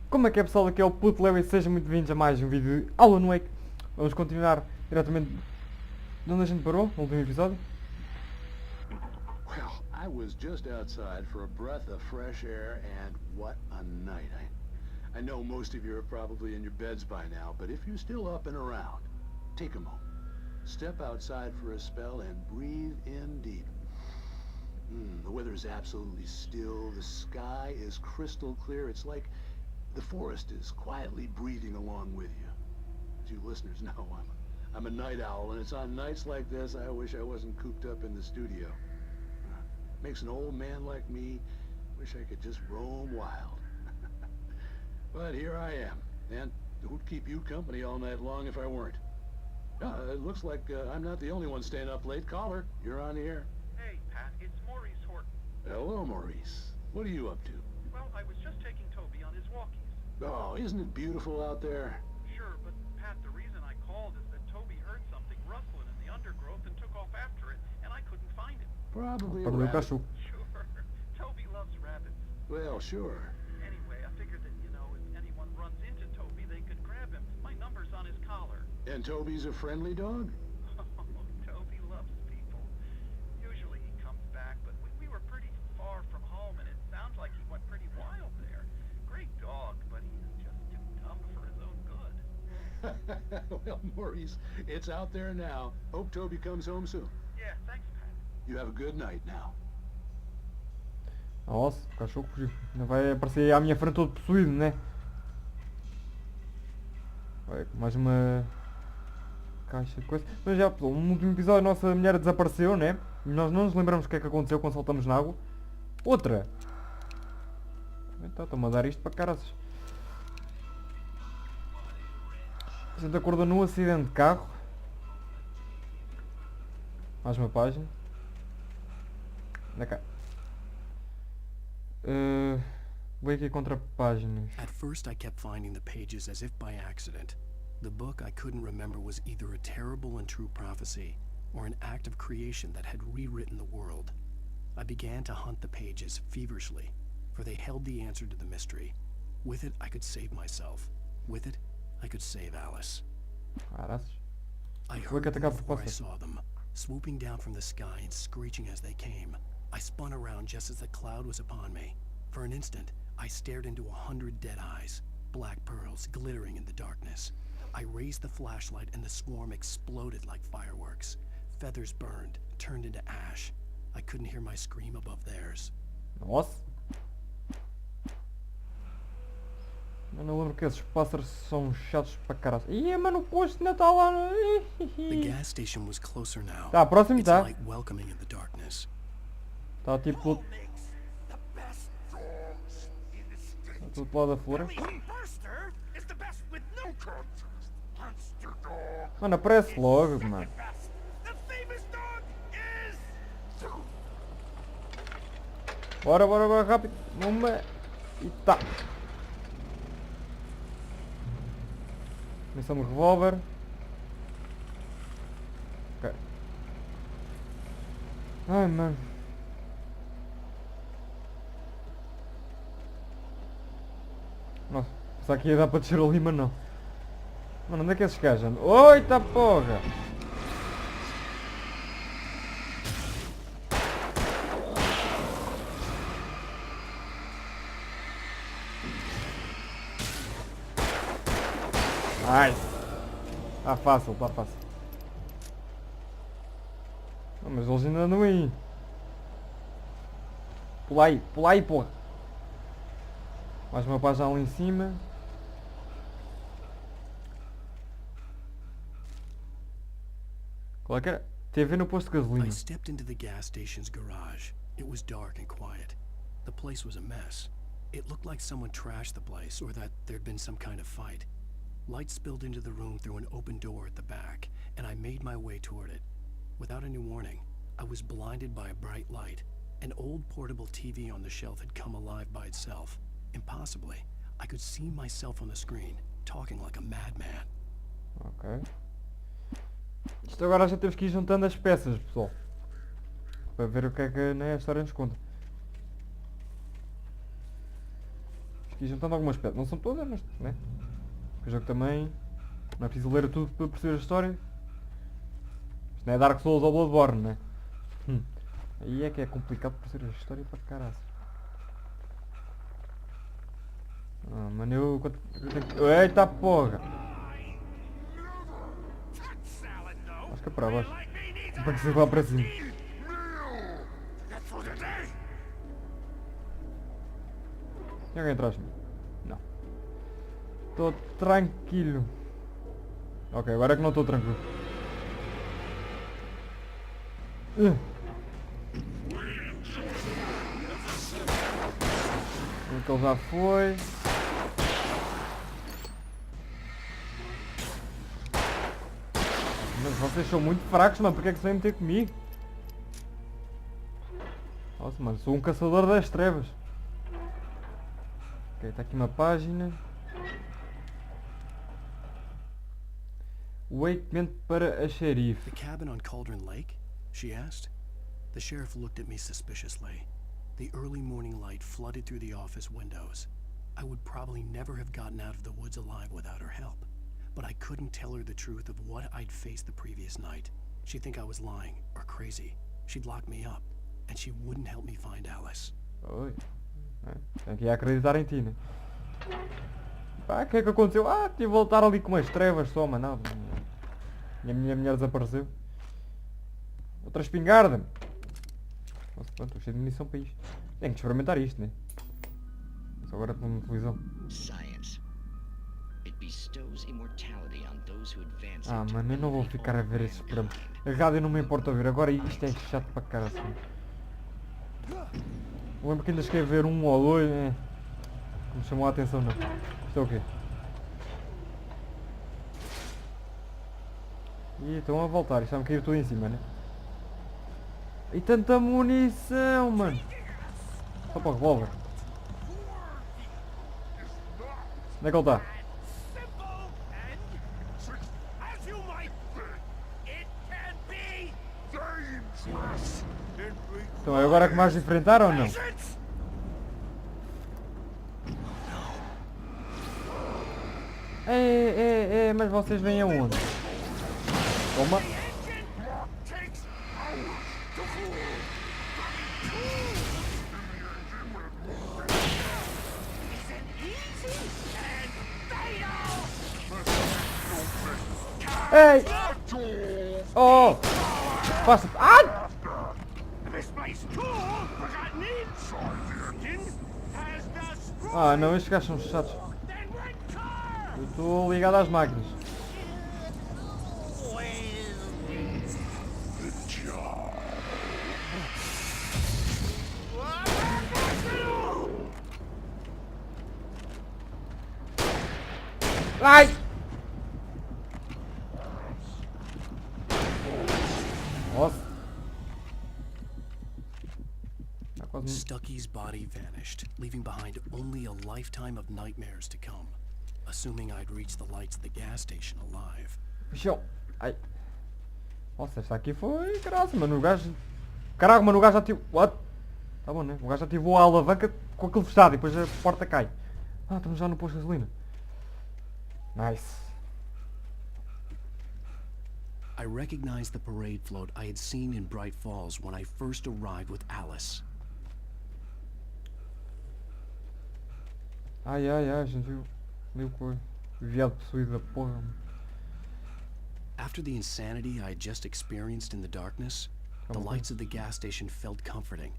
Como é que é, pessoal? Aqui é o Puto Leo e sejam muito bem-vindos a mais um vídeo de Alan Wake. Vamos continuar diretamente de onde a gente parou no último episódio. Well, I was just outside for a breath of fresh air, and what a night. I know most of you are probably in your beds by now, but if you're still up and around, take a moment. Step outside for a spell and breathe in deep. The weather is absolutely still. The sky is crystal clear. It's like the forest is quietly breathing along with you. As you listeners know, I'm a night owl, and it's on nights like this I wish I wasn't cooped up in the studio. Makes an old man like me wish I could just roam wild. But here I am, and who'd keep you company all night long if I weren't? It looks like I'm not the only one staying up late. Caller, you're on the air. Hey, Pat, it's Maurice Horton. Hello, Maurice. What are you up to? Well, I was just taking Toby on his walkies. Oh, isn't it beautiful out there? Sure, but Pat, the reason I called is that Toby heard something rustling in the undergrowth and took off after it, and I couldn't find him. Probably a Perdeu o rabbit. cachorro. Sure, Toby loves rabbits. Well, sure. Anyway, I figured that, if anyone runs into Toby, they could grab him. My number's on his collar. And Toby's a friendly dog? Oh, Toby loves people. Usually he comes back, but we were pretty far from home, and it sounds like he went pretty wild there. Great dog, but he's just too tough for his own good. Well, Maurice, it's out there now. Hope Toby comes home soon. Yeah, thanks, Pat. You have a good night now. Nossa, o cachorro fugiu. Ainda vai aparecer à minha frente todo possuído, né? Vai, mais uma caixa de coisa. Mas já, pessoal, no último episódio a nossa mulher desapareceu, né? E nós não nos lembramos o que é que aconteceu quando saltamos na água. Outra! Então, estou-me a dar isto para caras. A gente acordou num acidente de carro. Mais uma página. Anda cá. Vou aqui contra páginas. At first I kept finding the pages as if by accident. The book I couldn't remember was either a terrible and true prophecy or an act of creation that had rewritten the world. I began to hunt the pages feverishly, for they held the answer to the mystery. With it I could save myself. With it I could save Alice. Caraças. I Foi heard que them atacar por before I passar. saw them, swooping down from the sky and screeching as they came. I spun around just as the cloud was upon me. For an instant, I stared into 100 dead eyes, black pearls glittering in the darkness. I raised the flashlight and the swarm exploded like fireworks. Feathers burned, turned into ash. I couldn't hear my scream above theirs. Nossa. Eu não lembro que esses pássaros são chatos para caralho. Ih, mano, o posto ainda está lá. The gas station was closer now. Tá, próximo Its tá. light welcoming in the darkness. Está tipo... Está tudo para lá da fora. Mano, aparece logo, mano. Bora, bora, bora, rápido. Uma... E tá. Começamos o revólver. Ok. Ai, mano. Nossa, pensava que ia dar para descer ali, mas não. Mano, onde é que esses gajos andam? Oita porra! Ai! Tá fácil, tá fácil. Não, mas eles ainda andam aí. Pula aí, porra! Mais uma página ali em cima. Qual é que era? TV no posto de gasolina. I stepped into the gas station's garage. It was dark and quiet. The place was a mess. It looked like someone trashed the place or that there'd been some kind of fight. Light spilled into the room through an open door at the back, and I made my way toward it. Without any warning, I was blinded by a bright light. An old portable TV on the shelf had come alive by itself. Impossibly, I could see myself on the screen, talking like a madman. Ok. Isto agora já temos que ir juntando as peças, pessoal. Para ver o que é que, né, a história nos conta. aqui juntando algumas pedras. Não são todas, mas, né? O jogo também... Não é preciso ler tudo para perceber a história. Isto não é Dark Souls ou Bloodborne, né? Aí é que é complicado perceber a história para caralho. Ah, mano, eu tenho que... Eita porra! Acho que é para baixo. Para que se lá para cima. Tem alguém atrás de mim? Não. Estou tranquilo. Ok, agora é que não estou tranquilo. Então já foi. Mas vocês são muito fracos, mano. Porque é que se vêm meter comigo? Nossa, mano. Sou um caçador das trevas. Ok, está aqui uma página. O equipamento para a xerife. The cabin on Cauldron Lake? She asked. The sheriff looked at me suspiciously. The early morning light flooded through the office windows. I would probably never have gotten out of the woods alive without her help. But I couldn't tell her the truth of what I'd faced the previous night. She'd think I was lying or crazy. She'd lock me up, and she wouldn't help me find Alice. Oi. Tem que ir a acreditar em ti, né? Pá, o que é que aconteceu? Ah, tive de voltar ali com umas trevas só, mano. Não. Minha mulher desapareceu. Outra espingarda. Nossa, pronto, estou cheio de munição para isto. Tenho que experimentar isto, né? Só agora estou na televisão. Science. It bestows immortality on those who advance Ah, it to mano, eu não vou elevate ficar a all ver esses programas. mankind. A rádio não me importa ouvir. Agora isto é chato para caralho. Eu lembro que ainda cheguei a ver um ou dois, né? Não me chamou a atenção, não. Isto é o quê? Ih, estão a voltar. Isto já me caiu tudo em cima, né? E tanta munição, mano. Só para o revólver. Onde é que ele está? Então é agora que mais enfrentaram ou não? Mas vocês vêm aonde? Toma. Ei! Oh! Passa! Ai! Ah não, estes gajos são chatos. Eu estou ligado às máquinas. Ai! Nossa. Tá quase... Stucky's body vanished, leaving behind only a lifetime of nightmares to come. Assuming I'd reach the lights of the gas station alive. Puxão. Ai. Nossa, esta aqui foi graça, mano. O gajo... Caraca, mano, o gajo ativou... What? Tá bom, né? O gajo ativou a alavanca com aquele fechado e depois a porta cai. Ah, estamos já no posto de gasolina. Nice. I recognized the parade float I had seen in Bright Falls when I first arrived with Alice. Ai, a gente viu... Viu com o viado possuído da porra. After the insanity I had just experienced in the darkness, the lights of the gas station felt comforting.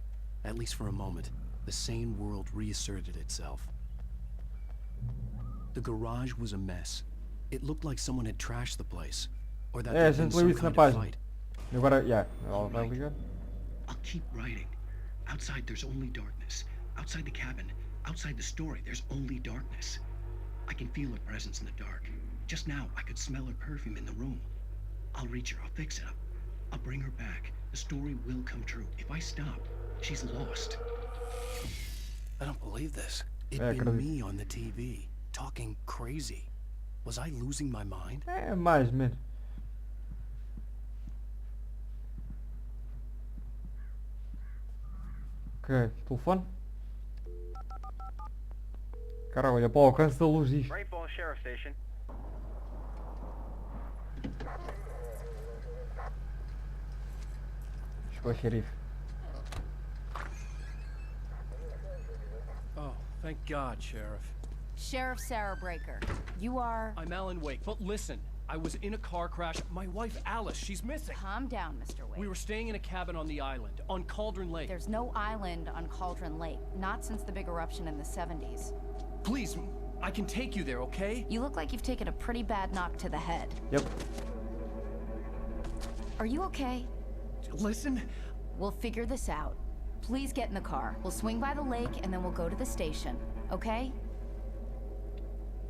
At least for a moment, the sane world reasserted itself. The garage was a mess. It looked like someone had trashed the place, or that É, a there'd been gente leu some isso na kind of página. fight. E agora, ela vai ligar. I'll keep writing. Outside there's only darkness. Outside the cabin, outside the story, there's only darkness. I can feel her presence in the dark. Just now, I could smell her perfume in the room. I'll reach her, I'll fix it up. I'll bring her back. The story will come true. If I stop, she's lost. I don't believe this. It'd É, been acredito. me on the TV, talking crazy. Was I losing my mind? É, mais ou menos. Ok, telefone. Caralho, olha para o alcance da luz disto. Rainbow Sheriff Station. Chegou o xerife. Oh, thank God, Sheriff. Sheriff Sarah Breaker. You are... I'm Alan Wake, but listen. I was in a car crash. My wife, Alice, she's missing. Calm down, Mr. Wake. We were staying in a cabin on the island, on Cauldron Lake. There's no island on Cauldron Lake. Not since the big eruption in the 70s. Please, I can take you there, okay? You look like you've taken a pretty bad knock to the head. Yep. Are you okay? Listen. We'll figure this out. Please get in the car. We'll swing by the lake and then we'll go to the station. Okay?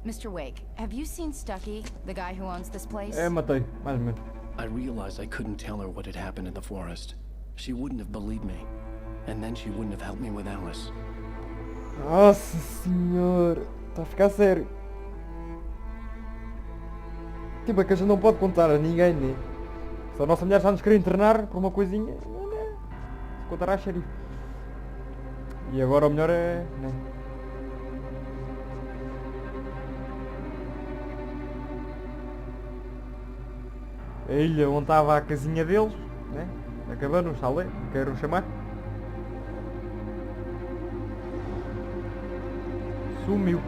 Mr. Wake, have you seen Stucky, the guy who owns this place? Matei, mais ou menos. I realized I couldn't tell her what had happened in the forest. She wouldn't have believed me. And then she wouldn't have helped me with Alice. Nossa senhora, está a ficar sério. Tipo, é que a gente não pode contar a ninguém, né? Se a nossa mulher está nos querer internar por uma coisinha, né? Contará a xerife. E agora o melhor é... né? A ilha onde estava a casinha deles, né? Acabando o chalé, quero chamar. Sumiu.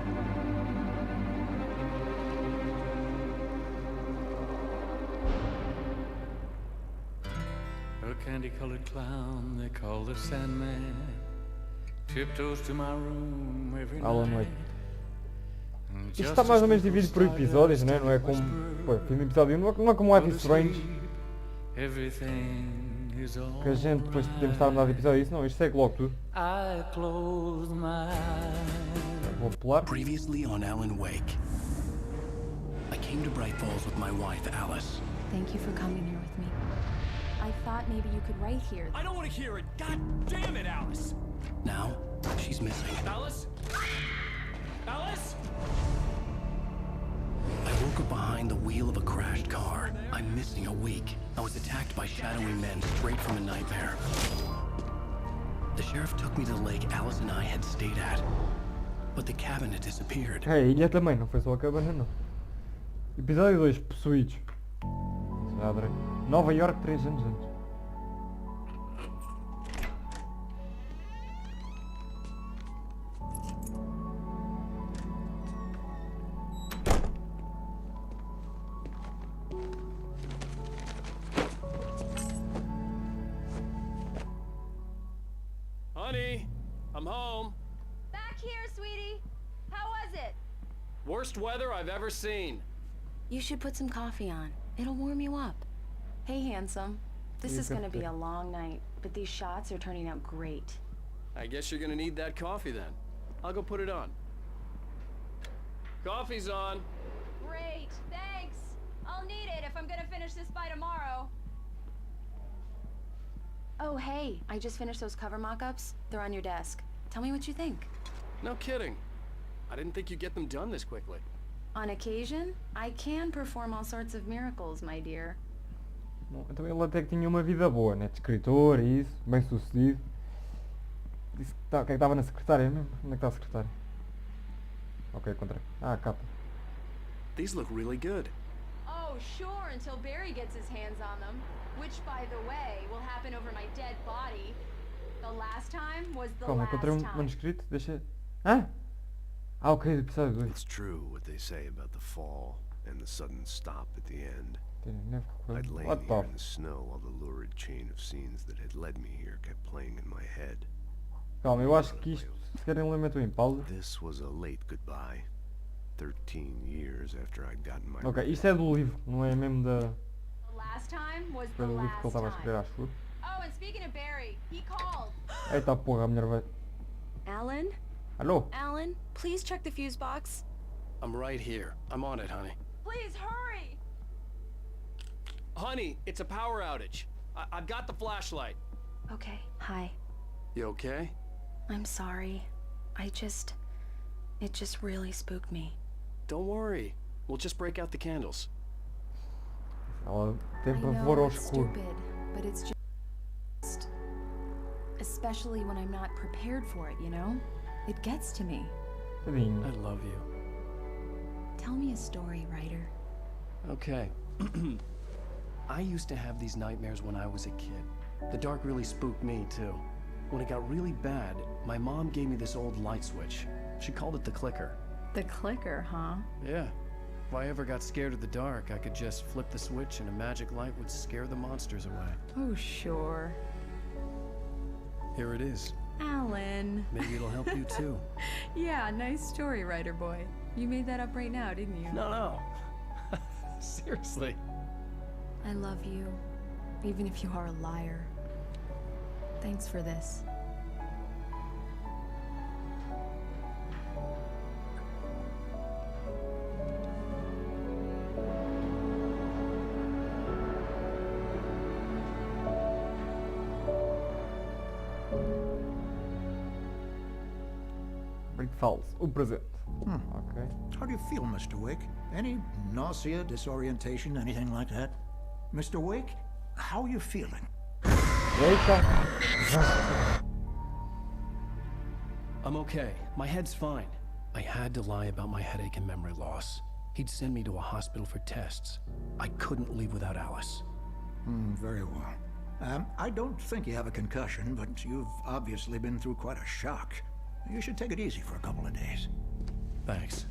A candy-colored clown they call the Sandman tiptoes to my room every Alan night. Wake. Isto está mais ou menos dividido por episódios, né? Não é como... Pô, fim de episódio não é como Life is Strange. Que a gente depois podemos estar a mudar de episódio. Isso não, isto segue logo tudo. I close my eyes. Vou pular. Previously on Alan Wake. I came to Bright Falls with my wife, Alice. Thank you for coming here with me. I thought maybe you could write here. I don't want to hear it! God damn it, Alice! Now, she's missing. Alice? Alice? I woke up behind the wheel of a crashed car. I'm missing a week. I was attacked by shadowy men straight from a nightmare. The sheriff took me to the lake Alice and I had stayed at. But the cabin had disappeared. É, a ilha também, não foi só a cabana não. Episódio 2, Possuídos. Já adorei. Nova York 3 anos antes. Honey, I'm home. Back here, sweetie. How was it? Worst weather I've ever seen. You should put some coffee on. It'll warm you up. Hey, handsome. This is gonna be a long night, but these shots are turning out great. I guess you're gonna need that coffee then. I'll go put it on. Coffee's on. Great, thanks. I'll need it if I'm gonna finish this by tomorrow. Oh, hey, I just finished those cover mock-ups. They're on your desk. Tell me what you think. No kidding. I didn't think you'd get them done this quickly. On occasion, I can perform all sorts of miracles, my dear. Bom, então ele até que tinha uma vida boa, né? De escritor e isso, bem sucedido. Disse que o que é que estava na secretária mesmo? Onde é que está a secretária? Ok, encontrei. Ah, a capa. These look really good. Oh, sure, until Barry gets his hands on them. Which, by the way, will happen over my dead body. The last time was the Calma, last encontrei time. manuscrito, deixa... Ah! Ah, ok, episódio 2. It's true what they say about the fall and the sudden stop at the end. I'd lain What here the... in the snow while the lurid chain of scenes that had led me here kept playing in my head. Calma, eu acho que isto, se querem ler, meto em pausa. This was a late goodbye. 13 years after I'd gotten my Ok, isto é do livro, não é mesmo da... The last time was Foi the do livro que ele last estava a escrever, time. acho eu. Oh, and speaking of Barry, he called. Eita porra, a mulher vai... Alan? Alô? Alan, please check the fuse box. I'm right here. I'm on it, honey. Please hurry. Honey, it's a power outage. I've got the flashlight. Okay, hi. You okay? I'm sorry. It just really spooked me. Don't worry. We'll just break out the candles. Ela tem I pavor know ao it's escuro. stupid, but it's just... Especially when I'm not prepared for it, you know? It gets to me. Tadinho. I love you. Tell me a story, writer. Okay. I used to have these nightmares when I was a kid. The dark really spooked me, too. When it got really bad, my mom gave me this old light switch. She called it the clicker. The clicker, huh? Yeah. If I ever got scared of the dark, I could just flip the switch and a magic light would scare the monsters away. Oh, sure. Here it is. Alan. Maybe it'll help you, too. Yeah, nice story, writer boy. You made that up right now, didn't you? No. Seriously. I love you, even if you are a liar. Thanks for this. Bem falso. O presente. Ok. How do you feel, Mr. Wake? Any nausea, disorientation, anything like that? Mr. Wake, how are you feeling? Eita. I'm okay. My head's fine. I had to lie about my headache and memory loss. He'd send me to a hospital for tests. I couldn't leave without Alice. Very well. I don't think you have a concussion, but you've obviously been through quite a shock. You should take it easy for a couple of days. Thanks.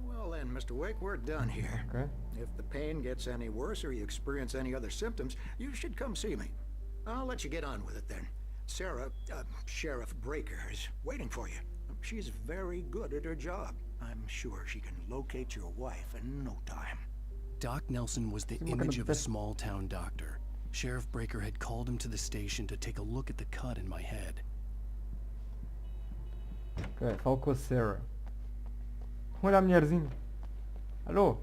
Well then, Mr. Wake, we're done here. Okay. If the pain gets any worse or you experience any other symptoms, you should come see me. I'll let you get on with it then. Sarah, Sheriff Breaker, is waiting for you. She's very good at her job. I'm sure she can locate your wife in no time. Doc Nelson was the image of a small-town doctor. Sheriff Breaker had called him to the station to take a look at the cut in my head. Ok, falo com a Sarah. Olha a mulherzinha. Alô?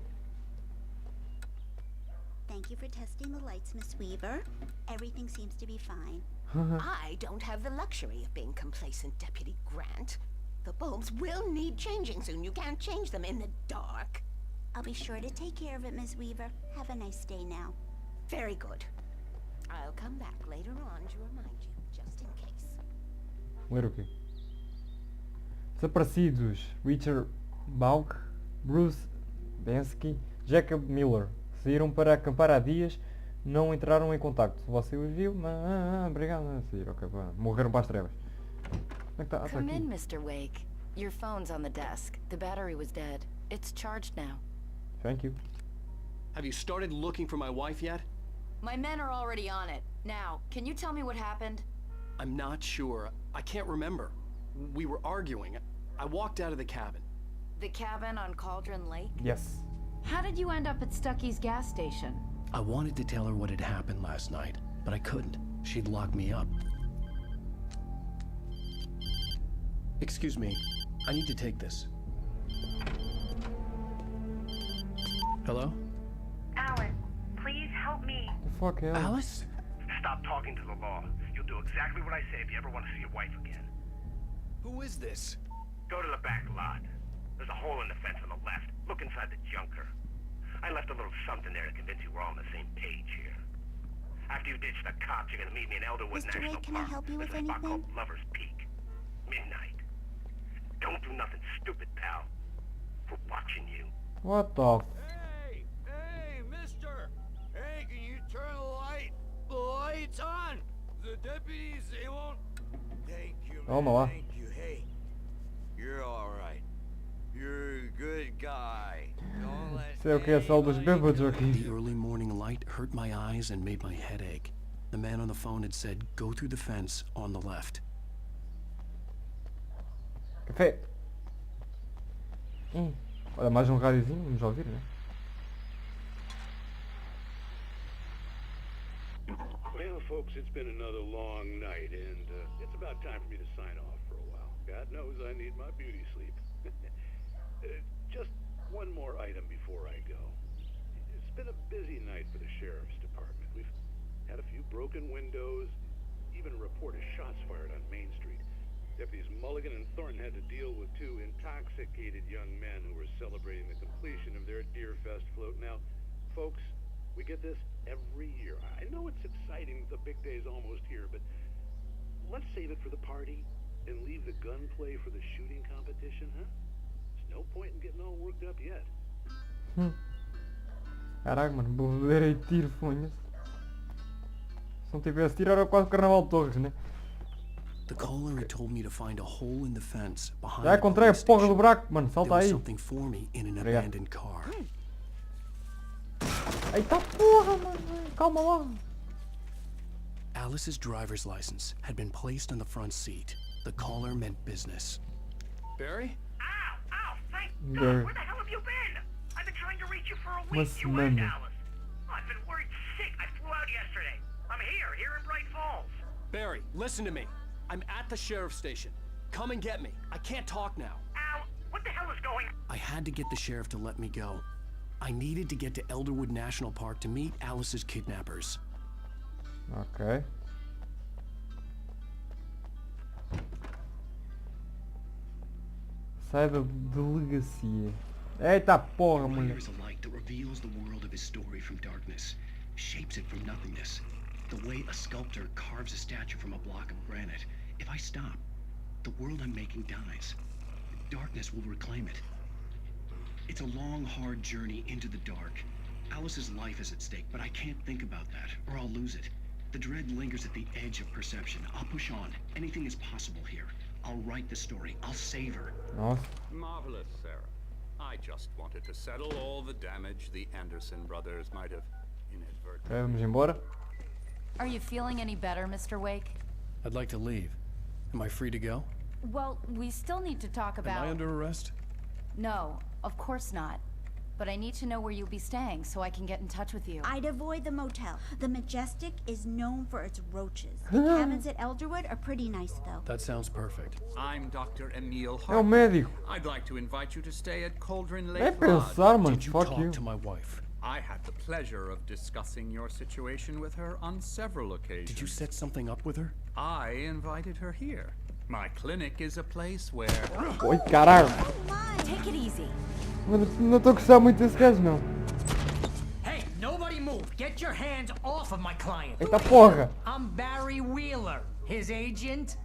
Thank you for testing the lights, Miss Weaver. Everything seems to be fine. I don't have the luxury of being complacent, Deputy Grant. The bulbs will need changing soon. You can't change them in the dark. I'll be sure to take care of it, Miss Weaver. Have a nice day now. Very good. I'll come back later on to remind you, just in case. Ler o quê? Desaparecidos. Richard Bauk, Bruce Bensky, Jacob Miller. Saíram para acampar há dias, não entraram em contacto. Você os viu? Obrigado. Saíram, ok. Morreram para as trevas. Onde é que está? Come in, Mr. Wake. Your phone's on the desk. The battery was dead. It's charged now. Thank you. Have you started looking for my wife yet? My men are already on it. Now, can you tell me what happened? I'm not sure. I can't remember. We were arguing. I walked out of the cabin. The cabin on Cauldron Lake? Yes. How did you end up at Stucky's gas station? I wanted to tell her what had happened last night, but I couldn't. She'd locked me up. Excuse me. I need to take this. Hello? Alan, please help me. The fuck, Alice? Stop talking to the law. You'll do exactly what I say if you ever want to see your wife again. Who is this? Go to the back lot. There's a hole in the fence on the left. Look inside the junker. I left a little something there to convince you we're all on the same page here. After you ditch the cops, you're gonna meet me in Elderwood Mr. National Wake, can Park. I help you with There's a spot anything? called Lover's Peak. Midnight. Don't do nothing stupid, pal. We're watching you. What the Hey, mister! Hey, can you turn the light? The light's on! The deputies, they won't... Thank you, man. Vamos lá. Thank you. Hey, you're alright. You're a good guy. Don't let Sei o que é só dos bêbados aqui. The early morning light hurt my eyes and made my head ache. The man on the phone had said, go through the fence on the left. Café. Olha, mais um rádiozinho, vamos ouvir, né? Well, folks, it's been another long night, and it's about time for me to sign off for a while. God knows I need my beauty sleep. Just one more item before I go. It's been a busy night for the Sheriff's Department. We've had a few broken windows, even a report of shots fired on Main Street. Deputies Mulligan and Thornton had to deal with two intoxicated young men who were celebrating the completion of their Deerfest float. Now, folks, we get this every year. I know it's exciting, the big day's almost here, but let's save it for the party. And leave the gunplay for the shooting competition, huh? There's no point in getting all worked up yet. Caraca, mano, vou ver aí tiro, fonhas. Se não tivesse tiro era quase o Carnaval de Torres, né? The caller had told me to find a hole in the fence behind Já the encontrei a police porra do station. buraco, mano, There salta was aí. something for me in an Obrigado. abandoned car. Eita porra, mano, calma lá. Alice's driver's license had been placed on the front seat. The caller meant business. Barry? Ow! Thank Barry. God! Where the hell have you been? I've been trying to reach you for a Uma week. You and semana. Alice. I've been worried sick. I flew out yesterday. I'm here in Bright Falls. Barry, listen to me. I'm at the sheriff's station. Come and get me. I can't talk now. Al, what the hell is going on? I had to get the sheriff to let me go. I needed to get to Elderwood National Park to meet Alice's kidnappers. Ok. Sai da delegacia. Eita porra, mulher. There is a light that reveals the world of his story from darkness, shapes it from nothingness. The way a sculptor carves a statue from a block of granite. If I stop, the world I'm making dies. Darkness will reclaim it. It's a long, hard journey into the dark. Alice's life is at stake, but I can't think about that, or I'll lose it. The dread lingers at the edge of perception. I'll push on. Anything is possible here. I'll write the story. I'll save her. Nossa. Marvelous, Sarah. I just wanted to settle all the damage the Anderson brothers might have inadvertently. Ok, vamos embora. Are you feeling any better, Mr. Wake? I'd like to leave. Am I free to go? Well, we still need to talk about... Am I under arrest? No, of course not. But I need to know where you'll be staying so I can get in touch with you. I'd avoid the motel. The Majestic is known for its roaches. The cabins at Elderwood are pretty nice, though. That sounds perfect. I'm Dr. Emil É o Hart. médico. I'd like to invite you to stay at Cauldron É Lake pensar, Lodge. mano. Did you Fuck talk you. to my wife? I had the pleasure of discussing your situation with her on several occasions. Did you set something up with her? I invited her here. My clinic is a place where... Oi, caralho. Take it easy. Mano, não estou a gostar muito desse gajo, não. Hey, nobody move. Get your hands off of my client. Eita porra. I'm Barry Wheeler, his agent.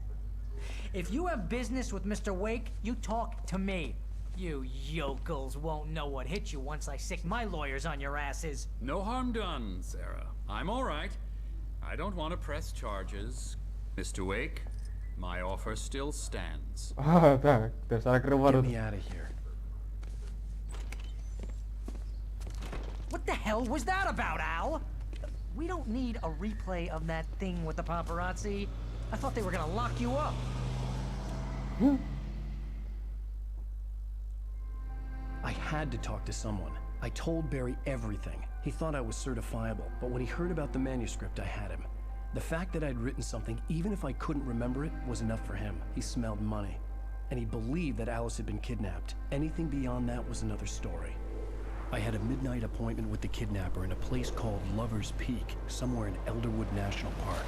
If you have business with Mr. Wake, you talk to me. You yokels won't know what hit you once I sick my lawyers on your asses. No harm done, Sarah. I'm all right. I don't want to press charges. Mr. Wake, my offer still stands. Ah, tá. Deve estar a gravar Get outro. me out of here. What the hell was that about, Al? We don't need a replay of that thing with the paparazzi. I thought they were gonna lock you up. I had to talk to someone. I told Barry everything. He thought I was certifiable, but when he heard about the manuscript, I had him. The fact that I'd written something, even if I couldn't remember it, was enough for him. He smelled money. And he believed that Alice had been kidnapped. Anything beyond that was another story. I had a midnight appointment with the kidnapper in a place called Lover's Peak, somewhere in Elderwood National Park.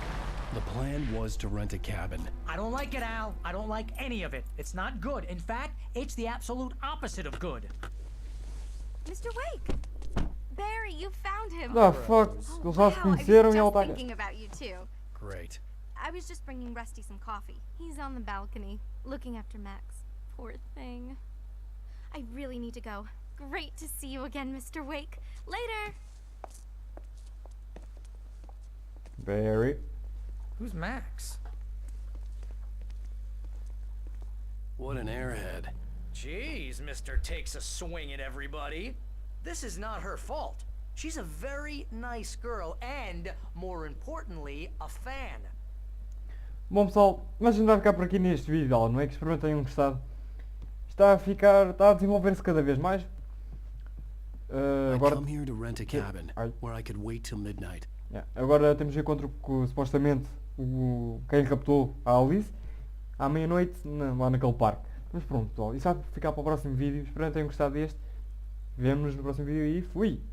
The plan was to rent a cabin. I don't like it, Al. I don't like any of it. It's not good. In fact, it's the absolute opposite of good. Mr. Wake! Barry, you found him! Ah, fuck. Eles já se conheceram e I ela was está... just thinking about you, too. Great. I was just bringing Rusty some coffee. He's on the balcony, looking after Max. Poor thing. I really need to go. Great to see you again, Mr. Wake. Later! Barry. Who's Max? What an airhead. Jeez, Mr. Takes a swing at everybody. This is not her fault. She's a very nice girl and, more importantly, a fan. Bom pessoal, mas a gente vai ficar por aqui neste vídeo, não é? Que espero que tenham gostado. Está a desenvolver-se cada vez mais. Agora... I come here to rent a cabin where I could wait till midnight. Agora temos encontro com supostamente quem raptou a Alice à meia-noite lá naquele parque. Mas pronto pessoal, isso vai ficar para o próximo vídeo. Espero que tenham gostado deste. Vemo-nos no próximo vídeo e fui!